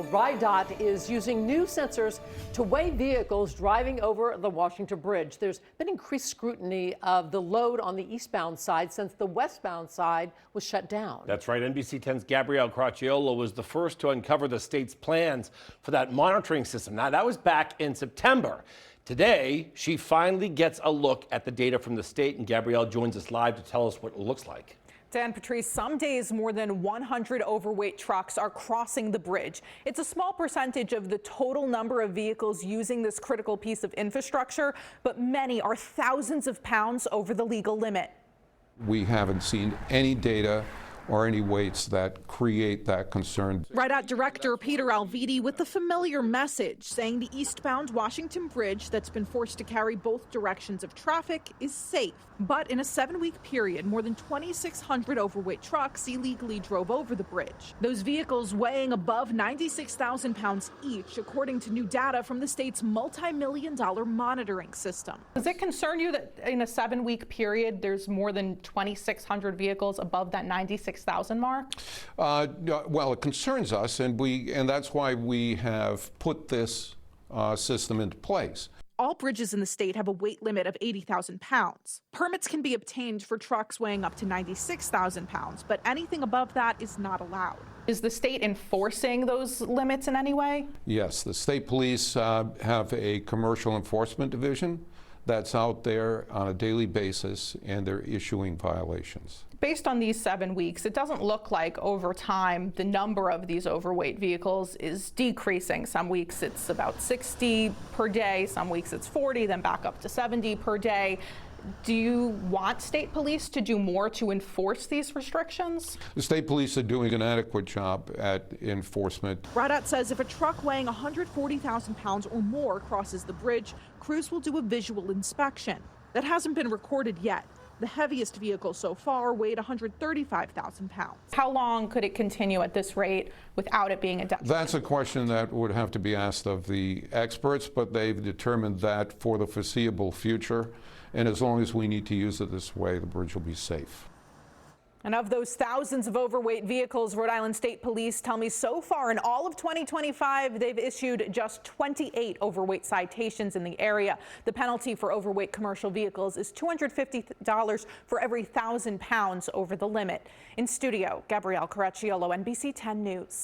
Well, RIDOT is using new sensors to weigh vehicles driving over the Washington Bridge. There's been increased scrutiny of the load on the eastbound side since the westbound side was shut down. That's right. NBC 10's Gabrielle Caracciolo was the first to uncover the state's plans for that monitoring system. Now, that was back in September. Today, she finally gets a look at the data from the state, and Gabrielle joins us live to tell us what it looks like. Dan, Patrice, some days more than 100 overweight trucks are crossing the bridge. It's a small percentage of the total number of vehicles using this critical piece of infrastructure, but many are thousands of pounds over the legal limit. We haven't seen any data or any weights that create that concern. RIDOT Director Peter Alviti with the familiar message saying the eastbound Washington Bridge that's been forced to carry both directions of traffic is safe. But in a 7-week period, more than 2,600 overweight trucks illegally drove over the bridge. Those vehicles weighing above 96,000 pounds each, according to new data from the state's multi-million-dollar monitoring system. Does it concern you that in a 7-week period, there's more than 2,600 vehicles above that 96,000 mark? Well, it concerns us, and that's why we have put this system into place. All bridges in the state have a weight limit of 80,000 pounds. Permits can be obtained for trucks weighing up to 96,000 pounds, but anything above that is not allowed. Is the state enforcing those limits in any way? Yes, the state police have a commercial enforcement division that's out there on a daily basis, and they're issuing violations. Based on these 7 weeks, it doesn't look like over time the number of these overweight vehicles is decreasing. Some weeks it's about 60 per day, some weeks it's 40, then back up to 70 per day. Do you want state police to do more to enforce these restrictions? The state police are doing an adequate job at enforcement. RIDOT says if a truck weighing 140,000 pounds or more crosses the bridge, crews will do a visual inspection. That hasn't been recorded yet. The heaviest vehicle so far weighed 135,000 pounds. How long could it continue at this rate without it being a death? That's a question that would have to be asked of the experts, but they've determined that for the foreseeable future, and as long as we need to use it this way, the bridge will be safe. And of those thousands of overweight vehicles, Rhode Island State Police tell me so far in all of 2025, they've issued just 28 overweight citations in the area. The penalty for overweight commercial vehicles is $250 for every 1,000 pounds over the limit. In studio, Gabrielle Caracciolo, NBC 10 News.